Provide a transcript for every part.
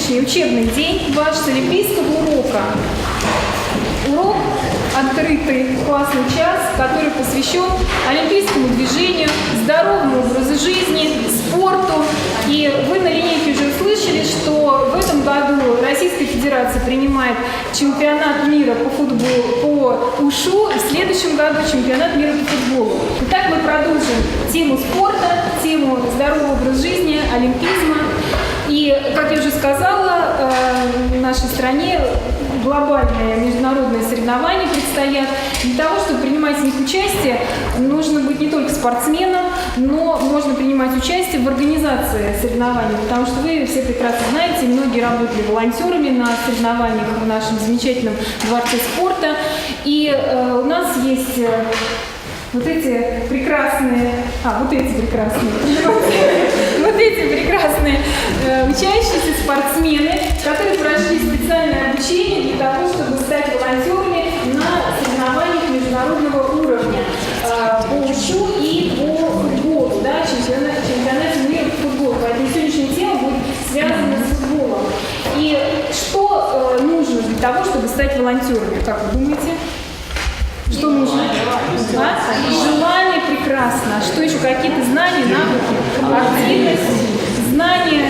сегодняшний учебный день ваш с Олимпийского урока. Урок открытый, классный час, который посвящен олимпийскому движению, здоровому образу жизни, спорту. И вы на линейке уже услышали, что в этом году Российская Федерация принимает чемпионат мира по футболу, по УШУ, и в следующем году чемпионат мира по футболу. Итак, мы продолжим тему спорта, тему здорового образа жизни, олимпизма. И, как я уже сказала, в нашей стране глобальные международные соревнования предстоят. Для того, чтобы принимать в них участие, нужно быть не только спортсменом, но можно принимать участие в организации соревнований, потому что вы все прекрасно знаете, многие работали волонтерами на соревнованиях в нашем замечательном дворце спорта. И у нас есть вот эти прекрасные учащиеся спортсмены, которые прошли специальное обучение для того, чтобы стать волонтерами на соревнованиях международного уровня по УШУ и по футболу, да, чемпионате мира по футболу. Поэтому сегодняшняя тема будет связана с футболом. И что нужно для того, чтобы стать волонтерами, как вы думаете? Что нужно? Желание прекрасно. Что еще? Какие-то знания, навыки, активность, знания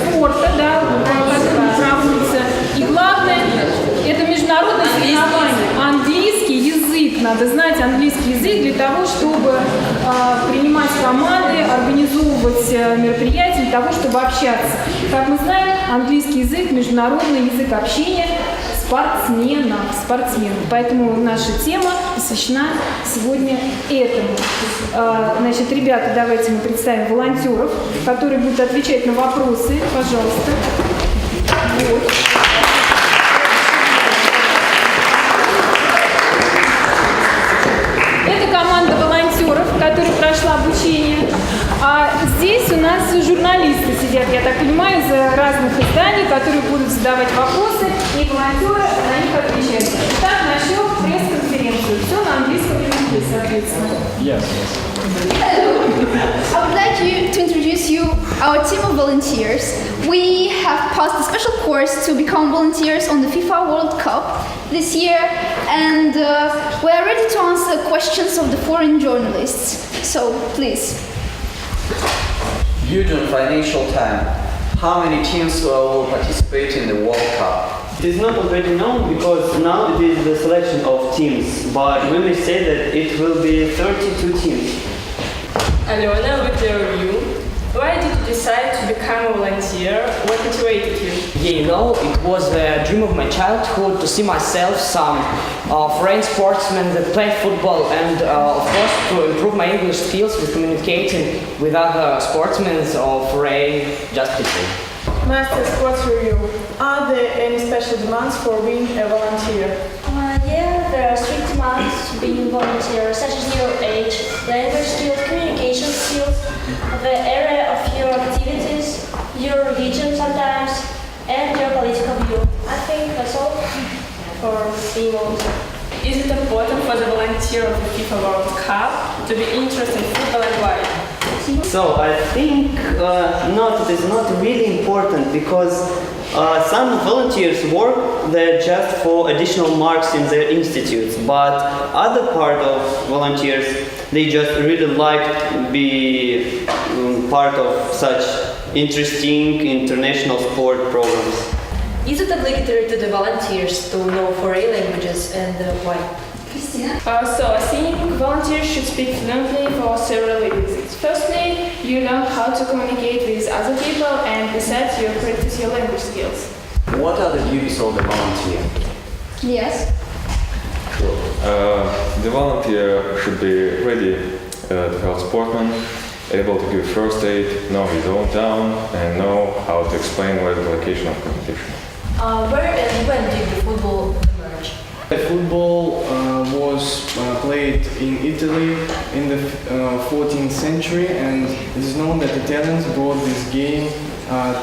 спорта, да, которые проводятся. И главное, это международное соревнование. Английский язык. Надо знать английский язык для того, чтобы принимать команды, организовывать мероприятия, для того, чтобы общаться. Как мы знаем, английский язык, международный язык общения спортсменам. Поэтому наша тема посвящена сегодня этому. Значит, ребята, давайте мы представим волонтеров, которые будут отвечать на вопросы. Пожалуйста. Вот. Это команда волонтеров, которая прошла обучение. А здесь у нас журналисты сидят, я так понимаю, из разных изданий, которые будут задавать вопросы, и волонтеры на них отвечают. Итак, начнем пресс-конференцию. Все на английском языке, соответственно. Yes. I would like to introduce you our team of volunteers. We have passed a special course to become volunteers on the FIFA World Cup this year, and we are ready to answer questions of the foreign journalists. So, please. Due to financial time, how many teams will participate in the World Cup? It is not already known because now it is the selection of teams, but we may say that it will be 32 teams. Alena, with your review, why did you decide to become a volunteer? What motivated you? Yeah, you know, it was a dream of my childhood to see myself some foreign sportsmen that play football, and of course to improve my English skills with communicating with other sportsmen of foreign just people. Master Sports Review. Are there any special demands for being a volunteer? Yeah, there are strict demands to being volunteer, such as your age, language skills, communication skills, the area of your activities, your religion sometimes, and your political view. I think that's all for being volunteer. Is it important for the volunteer of the FIFA World Cup to be interested in football and why? So I think it is not really important because some volunteers work there just for additional marks in their institutes, but other part of volunteers, they just really like to be part of such interesting international sport programs. Is it obligatory to the volunteers to know foreign languages and why? So I think volunteers should speak fluently for several reasons. Firstly, you learn how to communicate with other people, and besides, you practice your language skills. What are the duties of the volunteer? Yes. The volunteer should be ready to help sportsmen, able to give first aid, know his own town, and know how to explain where the location of competition. Where and when did the football emerge? Football was played in Italy in the 14th century, and it is known that Italians brought this game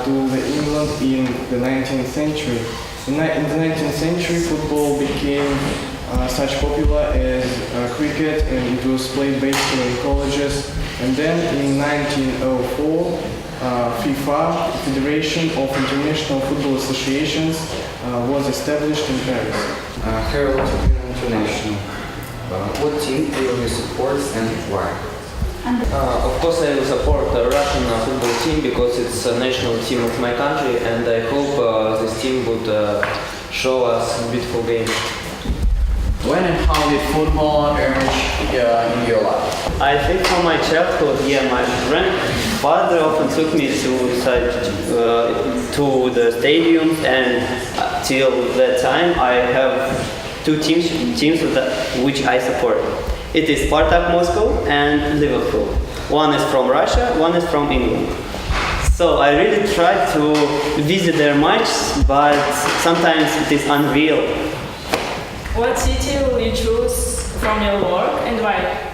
to England in the 19th century. In the 19th century, football became such popular as cricket, and it was played basically in colleges. And then in 1904, FIFA, Federation of International Football Associations, was established in Paris. Harold International. What team do you support and why? Of course, I will support the Russian football team because it's a national team of my country, and I hope this team would show us a beautiful game. When and how did football emerge in your life? I think from my childhood, my grandfather often took me to the stadium, and till that time I have two teams which I support. It is Spartak Moscow and Liverpool. One is from Russia, one is from England. So I really try to visit their matches, but sometimes it is unreal. What city will you choose from your work and why?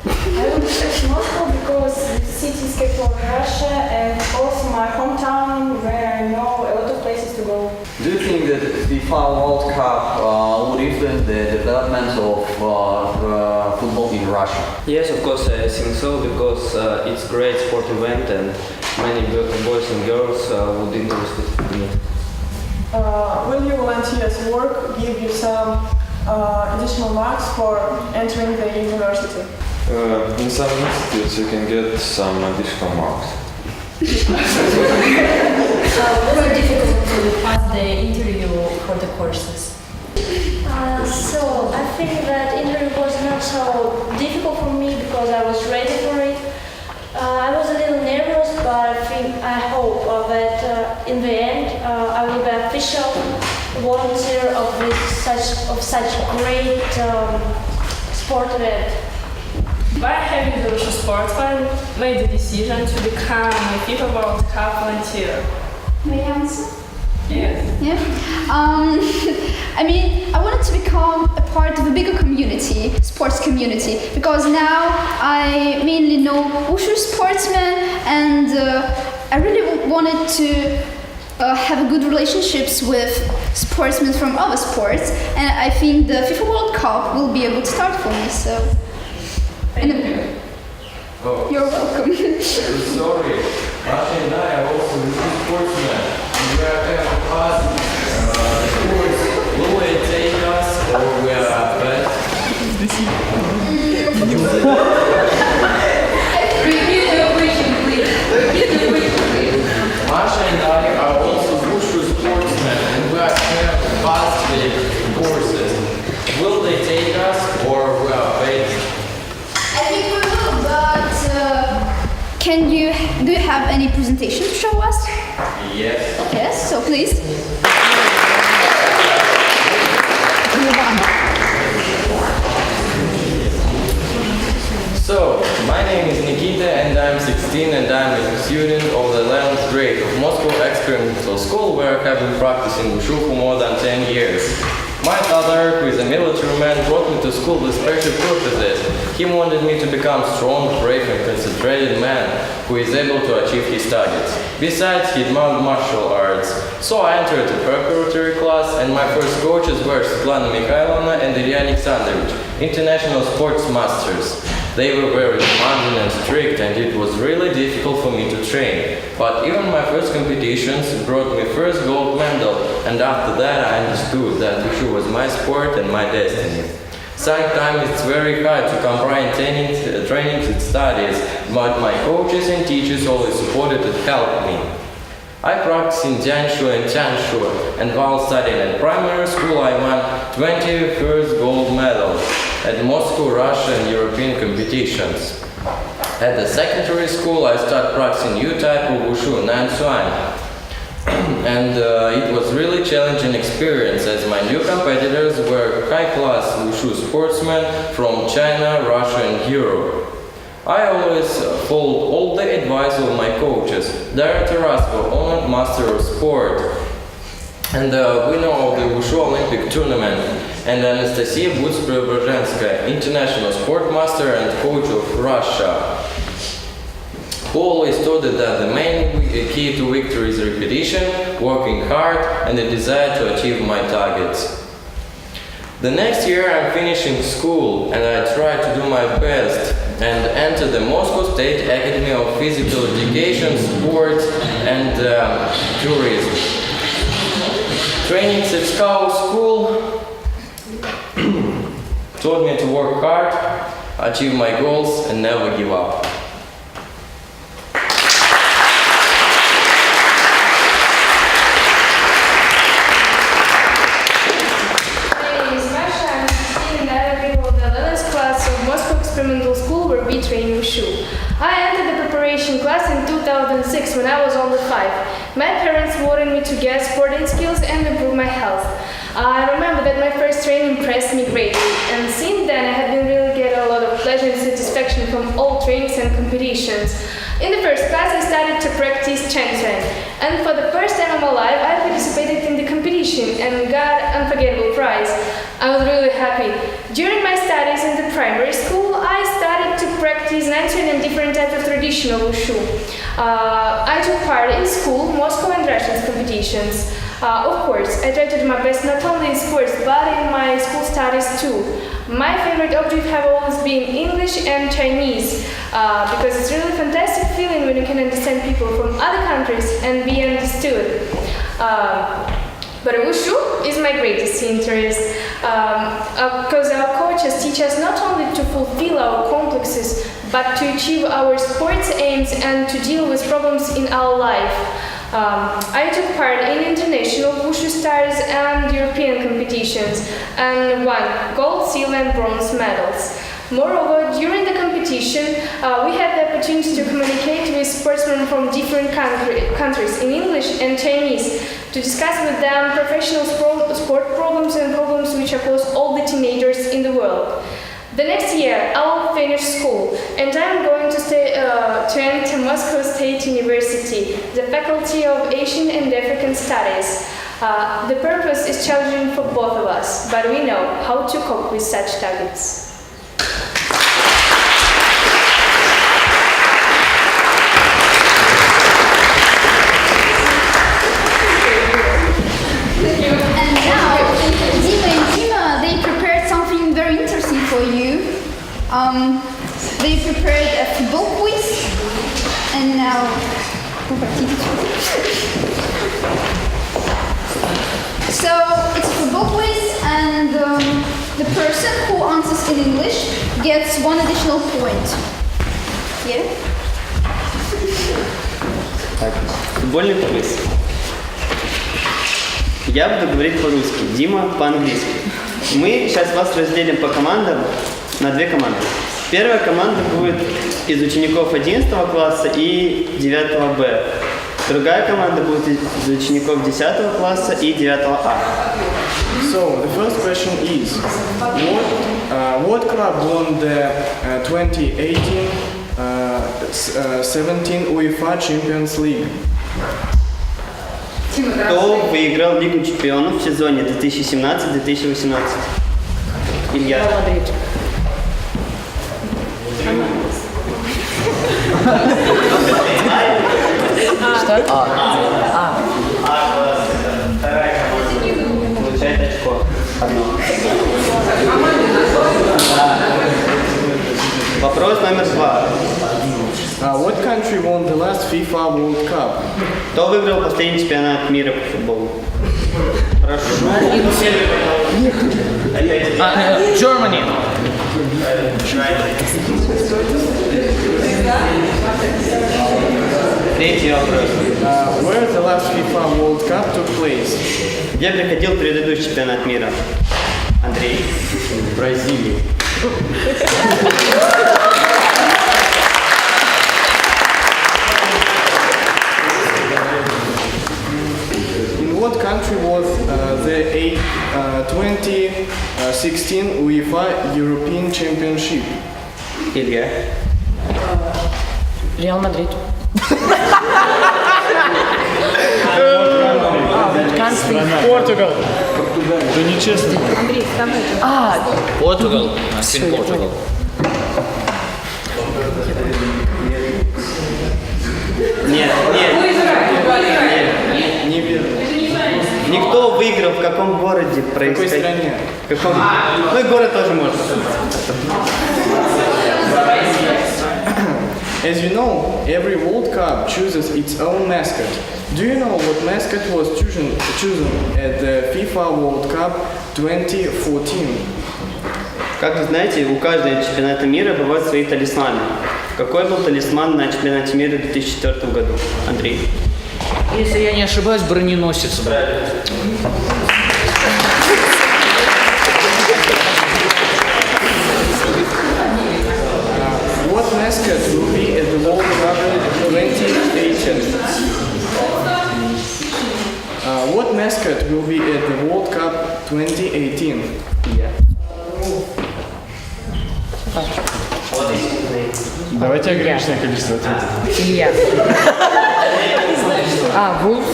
I would choose Moscow because the city is capital of Russia and also my hometown where I know a lot of places to go. Do you think that the FIFA World Cup would influence the development of football in Russia? Yes, of course I think so, because it's a great sport event and many boys and girls would be interested in it. Will your volunteers' work give you some additional marks for entering the university? In some institutes you can get some additional marks. Was it difficult to pass the interview for the courses? So I think that interview was not so difficult for me because I was ready for it. I was a little nervous, but I hope that in the end I will be official volunteer of such great sport event. Why have the Russian sportsman made the decision to become a FIFA World Cup volunteer? May I answer? Yes. Yeah. I wanted to become a part of a bigger community, sports community, because now I mainly know wushu sportsmen, and I really wanted to have a good relationships with sportsmen from other sports, and I think the FIFA World Cup will be a good start for me. So, you're welcome. Sorry, Russia and I are also sportsmen. We are kind of past sports. Will they take us or we are bad? Repeat your question, please. Russia and I are also wushu sportsmen and we are kind of past courses. Will they take us or we are bad? I think we will, but do you have any presentation to show us? Yes. Yes, so please. So, my name is Nikita and I'm 16 and I'm a student of the 11th grade of Moscow Experimental School where I have been practicing wushu for more than 10 years. My father, who is a military man, brought me to school with special purposes. He wanted me to become strong, brave and concentrated man who is able to achieve his targets. Besides, he admired martial arts. So I entered a preparatory class and my first coaches were Svetlana Mikhailovna and Ilya Alexandrovich, international sports masters. They were very demanding and strict and it was really difficult for me to train. But even my first competitions brought me first gold medal, and after that I understood that wushu was my sport and my destiny. Sometimes it's very hard to combine training with studies, but my coaches and teachers always supported and helped me. I practiced in Jianshu and Tianshu, and while studying at primary school I won 21st gold medal at Moscow, Russia and European competitions. At the secondary school I started practicing new type of wushu, Nansuan. And it was really challenging experience as my new competitors were high-class wushu sportsmen from China, Russia and Europe. I always followed all the advice of my coaches, Daria Tarasova, honored master of sport and winner of the Wushu Olympic tournament, and Anastasia Buts-Preobrazhenskaya, international sport master and coach of Russia, who always taught that the main key to victory is repetition, working hard and the desire to achieve my targets. The next year I'm finishing school and I try to do my best, and entered the Moscow State Academy of Physical Education, Sports and Tourism. Training at Scout School taught me to work hard, achieve my goals and never give up. Experimental school where we train wushu. I entered the preparation class in 2006 when I was only 5. My parents wanted me to get sporting skills and improve my health. I remember that my first training impressed me greatly, and since then I have been really getting a lot of pleasure and satisfaction from all trainings and competitions. In the first class I started to practice Changchuan, and for the first time in my life I participated in the competition and got an unforgettable prize. I was really happy. During my studies in the primary school, I started to practice Nantuan and different types of traditional wushu. I took part in school, Moscow and Russian competitions. Of course, I tried to do my best not only in sports, but in my school studies too. My favorite objects have always been English and Chinese, because it's really fantastic feeling when you can understand people from other countries and be understood. But wushu is my greatest interest, because our coaches teach us not only to fulfill our complexes, but to achieve our sports aims and to deal with problems in our life. I took part in international wushu stars and European competitions and won gold, silver and bronze medals. Moreover, during the competition, we had the opportunity to communicate with sportsmen from different countries in English and Chinese, to discuss with them professional sport problems and problems which oppose all the teenagers in the world. The next year, I will finish school, and I am going to enter Moscow State University, the Faculty of Asian and African Studies. The purpose is challenging for both of us, but we know how to cope with such targets. They prepared a football quiz, and now so it's a football quiz, and the person who answers in English gets one additional point. Yeah? Так, футбольный квиз. Я буду говорить по-русски, Дима по-английски. Мы сейчас вас разделим по командам на две команды. Первая команда будет из учеников 11 класса и 9 Б. Другая команда будет из учеников 10 класса и 9 А. So, the first question is, what club won the 2018-17 UEFA Champions League? Кто выиграл Лигу чемпионов в сезоне 2017-2018? Илья. Что? Вторая команда получает очко. Одно. Вопрос номер 2. What country won the last FIFA World Cup? Кто выиграл последний чемпионат мира по футболу? Прошу. Germany. Третий вопрос. Where the last FIFA World Cup took place? Где проходил предыдущий чемпионат мира? Андрей. В Бразилии. In what country was the 2016 UEFA European Championship? Илья. Реал Мадрид. Португал. Да нечестно. Португал. Португал. Нет. Никто выиграл в каком городе происходит? В какой стране? Ну и город тоже можно. As you know, every World Cup chooses its own mascot. Do you know what mascot was chosen at the FIFA World Cup 2014? Как вы знаете, у каждого чемпионата мира бывают свои талисманы. Какой был талисман на чемпионате мира в 2004 году? Андрей. Если я не ошибаюсь, броненосец. What mascot will be at the World Cup 2018? What mascot will be at the World Cup 2018? Давайте ограниченное количество ответов. Илья. Вулф,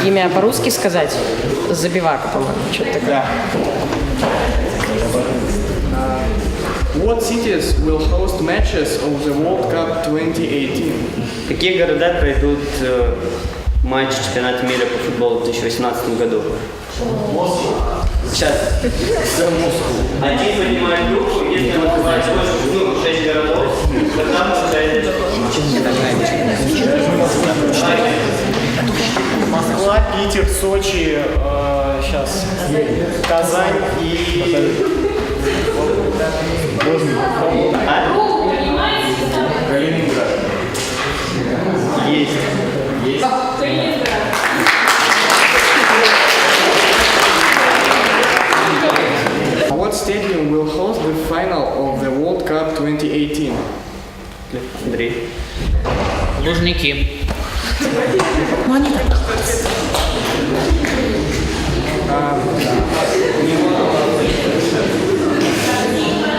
имя по-русски сказать? Забивака, по-моему, что-то такое. What cities will host matches of the World Cup 2018? Какие города пройдут матч чемпионата мира по футболу в 2018 году? Сейчас. Один поднимает руку, если назвать 6 городов, тогда получается... Москва, Питер, Сочи, сейчас Казань и Калининград. Есть. What stadium will host the final of the World Cup 2018? Андрей. Лужники.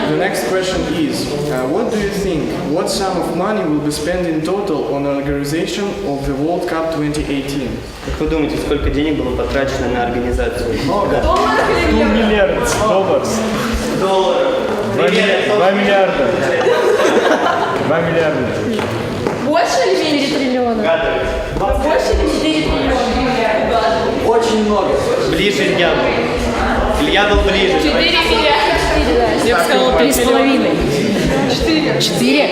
The next question is, what do you think? What sum of money will be spent in total on the organization of the World Cup 2018? Как вы думаете, сколько денег было потрачено на организацию? много. 2 миллиарда долларов. Долларов. 2 миллиарда. 2 миллиарда. Больше или меньше триллиона? Больше или 4 триллиона? Очень много. Ближе Илья был. Илья был ближе. 4 миллиарда. Я бы сказала 3,5. 4?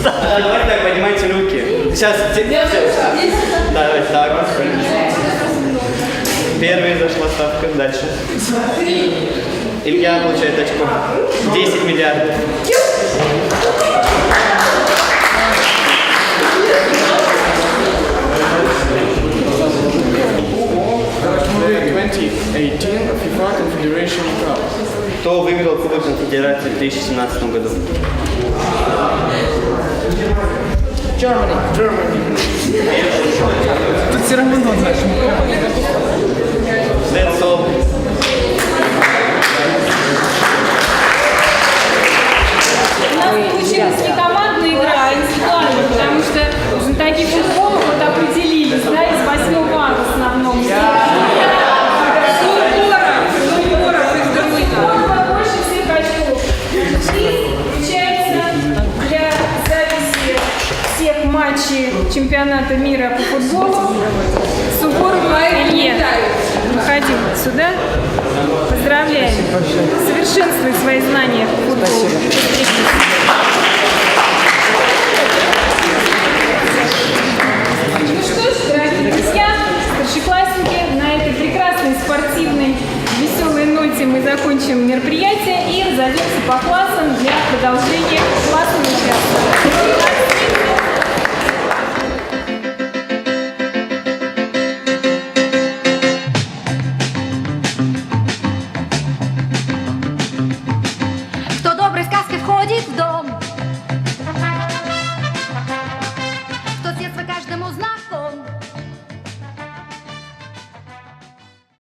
Давайте так, поднимайте руки. Сейчас. Давайте так. Первая зашла ставка. Дальше. Илья получает очко. 10 миллиардов. 2018 FIFA Confederation Cup. Кто выиграл Кубок Конфедерации в 2017 году? Germany. Тут все равно знаешь. That's all. У нас получилась не командная игра, а индивидуальная, потому что знатоки футбола вот определились, да, из 8 вар в основном. Больше всех очков. И включается для записи всех матчей чемпионата мира по футболу Суворов Илье. Выходи сюда. Поздравляем. Совершенствуй свои знания в футболе. Ну что ж, дорогие друзья, старшеклассники, на этой прекрасной спортивной веселой ноте мы закончим мероприятие и разойдемся по классам для продолжения классного часа.